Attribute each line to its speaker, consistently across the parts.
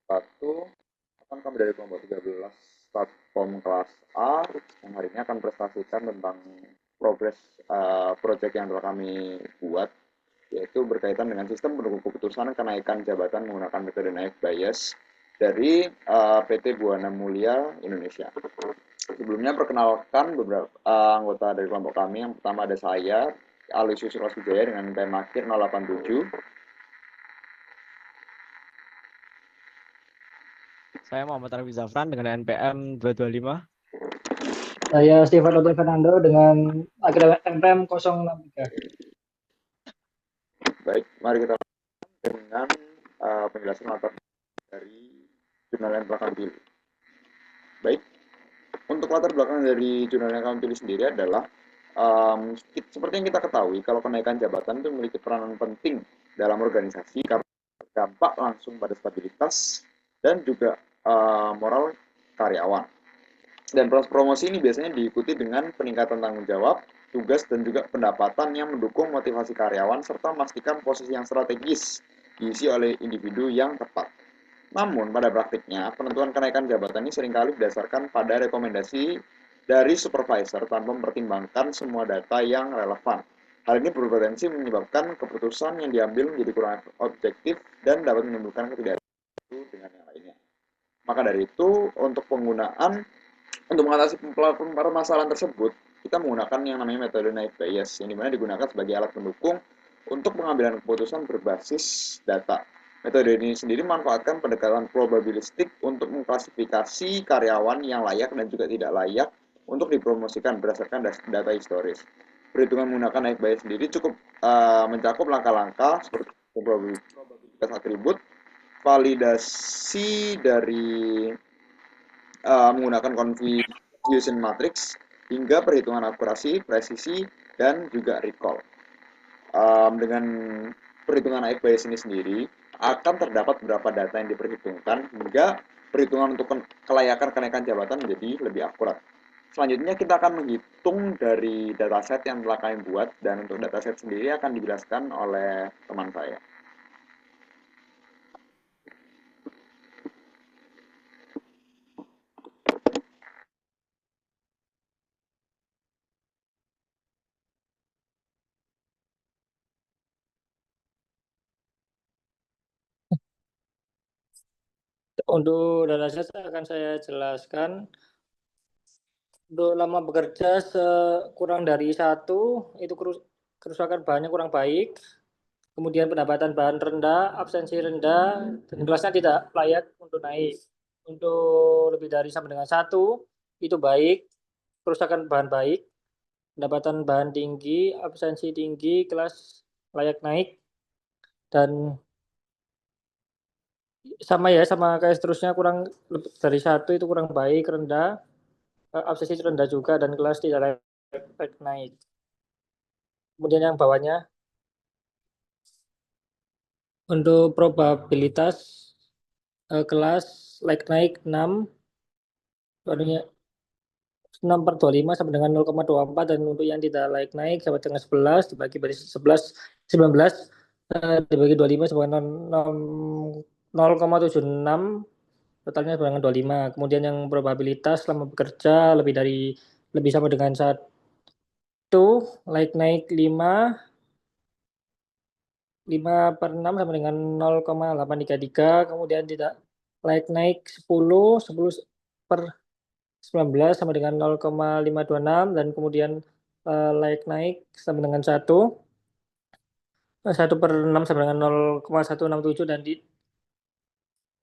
Speaker 1: Satu akan kami dari kelompok 13 platform kelas A yang hari ini akan prestasikan tentang progres proyek yang telah kami buat, yaitu berkaitan dengan sistem pendukung keputusan kenaikan jabatan menggunakan metode naik bias dari PT Buana Mulia Indonesia. Sebelumnya perkenalkan beberapa anggota dari kelompok kami. Yang pertama ada saya, Alusius Roswijaya dengan NPM akhir 087.
Speaker 2: Saya Muhammad Arfi Zafran dengan NPM 225.
Speaker 3: Saya Stefan Otto Fernando dengan akhir NPM 063.
Speaker 1: Baik, mari kita dengan penjelasan latar dari jurnal yang telah kami pilih. Baik, untuk latar belakang dari jurnal yang kami pilih sendiri adalah seperti yang kita ketahui, kalau kenaikan jabatan itu memiliki peranan penting dalam organisasi karena berdampak langsung pada stabilitas dan juga moral karyawan. Dan proses promosi ini biasanya diikuti dengan peningkatan tanggung jawab, tugas, dan juga pendapatan yang mendukung motivasi karyawan serta memastikan posisi yang strategis diisi oleh individu yang tepat. Namun, pada praktiknya, penentuan kenaikan jabatan ini seringkali berdasarkan pada rekomendasi dari supervisor tanpa mempertimbangkan semua data yang relevan. Hal ini berpotensi menyebabkan keputusan yang diambil menjadi kurang objektif dan dapat menimbulkan ketidakadilan dengan yang lainnya. Maka dari itu, untuk mengatasi permasalahan tersebut, kita menggunakan yang namanya metode naik bias, yang dimana digunakan sebagai alat pendukung untuk pengambilan keputusan berbasis data. Metode ini sendiri memanfaatkan pendekatan probabilistik untuk mengklasifikasi karyawan yang layak dan juga tidak layak untuk dipromosikan berdasarkan data historis. Perhitungan menggunakan naik bias sendiri cukup mencakup langkah-langkah seperti probabilitas atribut, validasi dari menggunakan confusion matrix, hingga perhitungan akurasi, presisi, dan juga recall. Dengan perhitungan naik bias ini sendiri, akan terdapat beberapa data yang diperhitungkan hingga perhitungan untuk kelayakan kenaikan jabatan menjadi lebih akurat. Selanjutnya kita akan menghitung dari dataset yang telah kami buat, dan untuk dataset sendiri akan dijelaskan oleh teman saya.
Speaker 3: Untuk dataset akan saya jelaskan. Untuk lama bekerja kurang dari 1, itu kerusakan bahannya kurang baik. Kemudian pendapatan bahan rendah, absensi rendah, dan kelasnya tidak layak untuk naik. Untuk lebih dari sama dengan 1, itu baik, kerusakan bahan baik, pendapatan bahan tinggi, absensi tinggi, kelas layak naik, dan sama kayak seterusnya, kurang dari 1 itu kurang baik, rendah, absensi rendah juga, dan kelas tidak layak naik. Kemudian yang bawahnya, untuk probabilitas kelas layak naik 6, barunya 6/25 sama dengan 0,24, dan untuk yang tidak layak naik sama dengan 11 dibagi 19 dibagi 25 sama dengan 0,76, totalnya sama dengan 25. Kemudian yang probabilitas selama bekerja lebih sama dengan 1, layak naik 5/6 sama dengan 0,833. Kemudian tidak layak naik 10/19 sama dengan 0,526, dan kemudian layak naik sama dengan 1/6 sama dengan 0,167, dan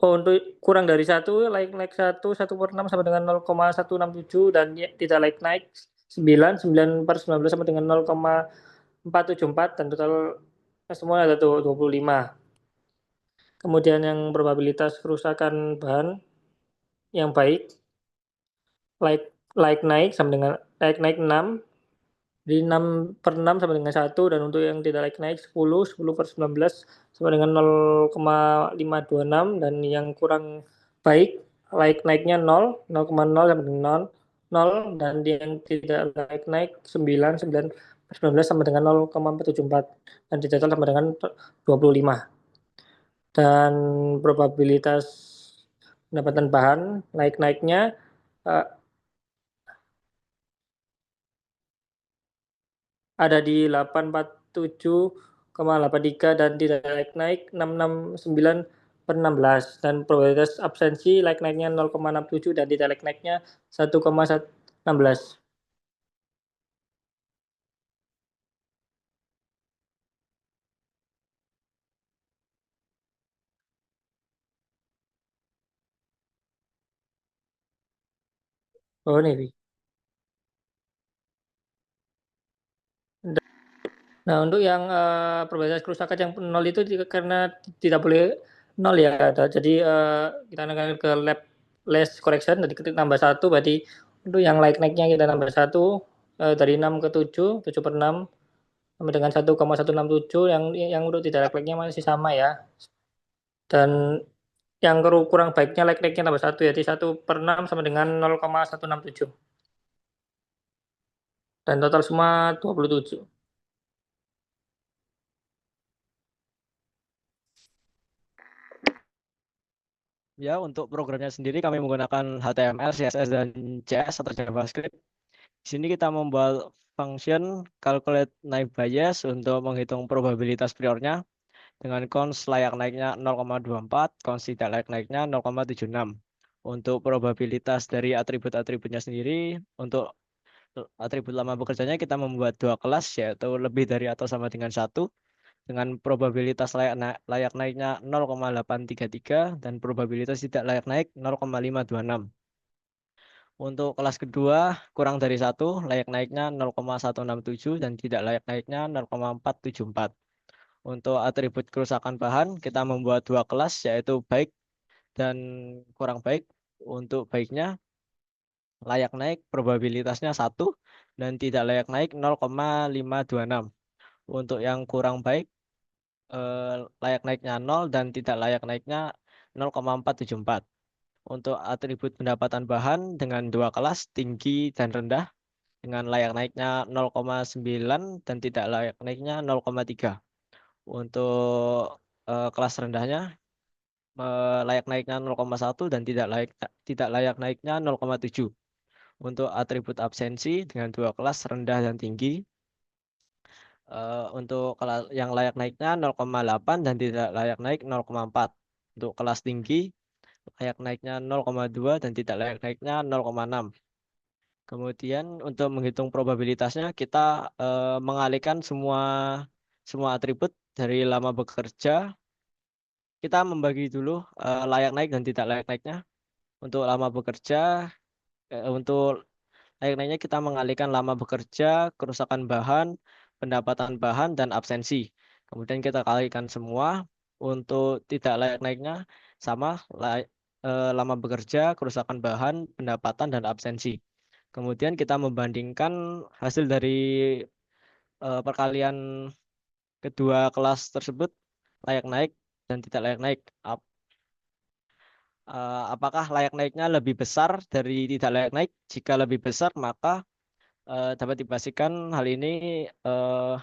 Speaker 3: untuk kurang dari 1, layak naik 1/6 sama dengan 0,167, dan tidak layak naik 9/19 sama dengan 0,474, dan total semua ada 25. Kemudian yang probabilitas kerusakan bahan yang baik, layak naik sama dengan layak naik 6, di 6/6 sama dengan 1, dan untuk yang tidak layak naik 10/19 sama dengan 0,526, dan yang kurang baik layak naiknya 0,0 sama dengan 0, dan yang tidak layak naik 9/19 sama dengan 0,474, dan di total sama dengan 25. Dan probabilitas pendapatan bahan naik-naiknya eh, ada di 847,83 dan tidak naik-naik 669 per 16 dan probabilitas absensi naik-naiknya 0,67 dan tidak naik-naiknya 1,16. Oh ini. Nah, untuk yang probabilitas kerusakan yang nol itu karena tidak boleh nol ya. Jadi kita akan ke lab less correction, jadi ketik tambah satu, berarti untuk yang naiknya kita tambah satu dari 6 ke 7, 7 per 6 sama dengan 1,167 yang untuk tidak like-nya masih sama ya. Dan yang kurang baiknya like-nya tambah satu, jadi 1/6 sama dengan 0,167. Dan total semua 27.
Speaker 2: Ya, untuk programnya sendiri kami menggunakan HTML, CSS, dan CS atau JavaScript. Di sini kita membuat function calculate naive Bayes untuk menghitung probabilitas priornya dengan cons layak naiknya 0,24, cons tidak layak naiknya 0,76. Untuk probabilitas dari atribut-atributnya sendiri, untuk atribut lama bekerjanya kita membuat dua kelas, yaitu lebih dari atau sama dengan satu, dengan probabilitas layak naiknya 0,833 dan probabilitas tidak layak naik 0,526. Untuk kelas kedua, kurang dari satu, layak naiknya 0,167 dan tidak layak naiknya 0,474. Untuk atribut kerusakan bahan, kita membuat dua kelas, yaitu baik dan kurang baik. Untuk baiknya, layak naik probabilitasnya satu dan tidak layak naik 0,526. Untuk yang kurang baik, layak naiknya 0 dan tidak layak naiknya 0,474. Untuk atribut pendapatan bahan dengan dua kelas, tinggi dan rendah, dengan layak naiknya 0,9 dan tidak layak naiknya 0,3. Untuk kelas rendahnya, layak naiknya 0,1 dan tidak layak naiknya 0,7. Untuk atribut absensi dengan dua kelas rendah dan tinggi, untuk kelas yang layak naiknya 0,8 dan tidak layak naik 0,4. Untuk kelas tinggi, layak naiknya 0,2 dan tidak layak naiknya 0,6. Kemudian untuk menghitung probabilitasnya, kita mengalihkan semua semua atribut dari lama bekerja. Kita membagi dulu layak naik dan tidak layak naiknya. Untuk lama bekerja, untuk layak naiknya kita mengalihkan lama bekerja, kerusakan bahan, pendapatan bahan, dan absensi. Kemudian kita kalikan semua. Untuk tidak layak naiknya sama lama bekerja, kerusakan bahan, pendapatan, dan absensi. Kemudian kita membandingkan hasil dari perkalian kedua kelas tersebut, layak naik dan tidak layak naik. Apakah layak naiknya lebih besar dari tidak layak naik? Jika lebih besar, maka dapat dipastikan hal ini eh,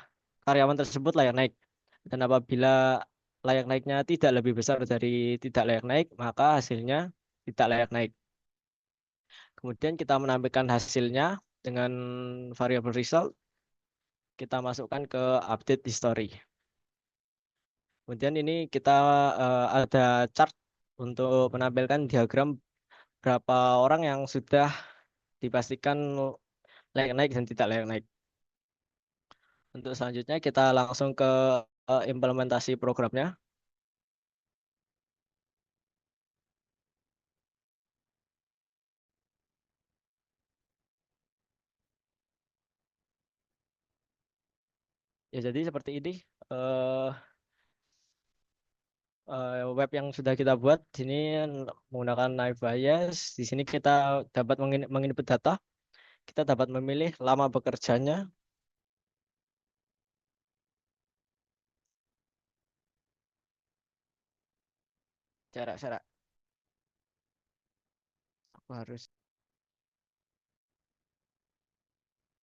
Speaker 2: karyawan tersebut layak naik. Dan apabila layak naiknya tidak lebih besar dari tidak layak naik, maka hasilnya tidak layak naik. Kemudian kita menampilkan hasilnya dengan variable result. Kita masukkan ke update history. Kemudian ini kita ada chart untuk menampilkan diagram berapa orang yang sudah dipastikan layak naik dan tidak layak naik. Untuk selanjutnya kita langsung ke implementasi programnya. Ya jadi seperti ini eh, web yang sudah kita buat. Di sini menggunakan Naive Bayes. Di sini kita dapat menginput data. Kita dapat memilih lama bekerjanya. Jarak-jarak. Aku harus.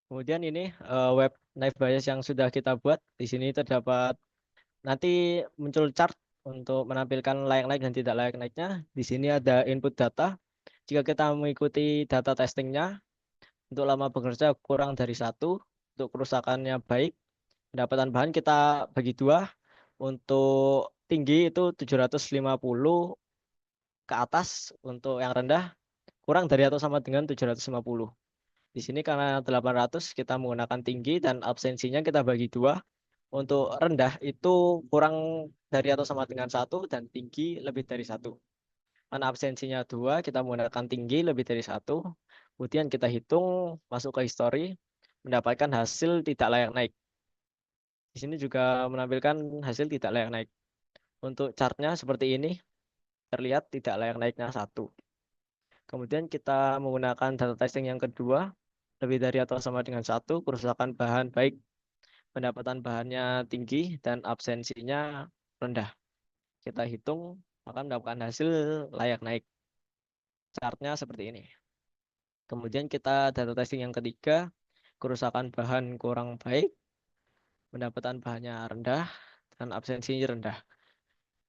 Speaker 2: Kemudian ini web Naive Bayes yang sudah kita buat. Di sini terdapat nanti muncul chart untuk menampilkan layak naik dan tidak layak naiknya. Di sini ada input data. Jika kita mengikuti data testingnya, untuk lama bekerja kurang dari 1, untuk kerusakannya baik, pendapatan bahan kita bagi 2, untuk tinggi itu 750 ke atas, untuk yang rendah kurang dari atau sama dengan 750. Di sini karena 800 kita menggunakan tinggi dan absensinya kita bagi 2. Untuk rendah itu kurang dari atau sama dengan 1 dan tinggi lebih dari 1. Karena absensinya 2, kita menggunakan tinggi lebih dari 1. Kemudian kita hitung, masuk ke history, mendapatkan hasil tidak layak naik. Di sini juga menampilkan hasil tidak layak naik. Untuk chartnya seperti ini, terlihat tidak layak naiknya 1. Kemudian kita menggunakan data testing yang kedua, lebih dari atau sama dengan 1, kerusakan bahan baik, pendapatan bahannya tinggi, dan absensinya rendah. Kita hitung, maka mendapatkan hasil layak naik. Chartnya seperti ini. Kemudian kita data testing yang ketiga, kerusakan bahan kurang baik, pendapatan bahannya rendah, dan absensinya rendah.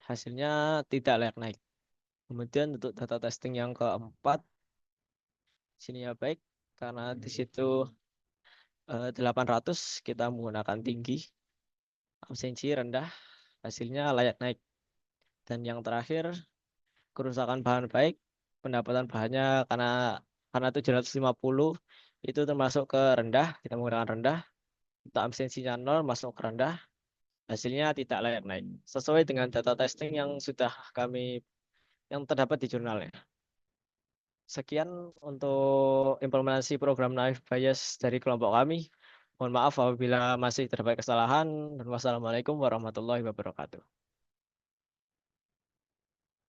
Speaker 2: Hasilnya tidak layak naik. Kemudian untuk data testing yang keempat, sini ya baik, karena di situ 800 kita menggunakan tinggi, absensi rendah, hasilnya layak naik. Dan yang terakhir, kerusakan bahan baik, pendapatan bahannya karena 750 itu termasuk ke rendah, kita menggunakan rendah. Untuk absensinya 0 masuk ke rendah, hasilnya tidak layak naik. Sesuai dengan data testing yang terdapat di jurnalnya. Sekian untuk implementasi program Naif Bayes dari kelompok kami. Mohon maaf apabila masih terdapat kesalahan. Dan wassalamualaikum warahmatullahi wabarakatuh.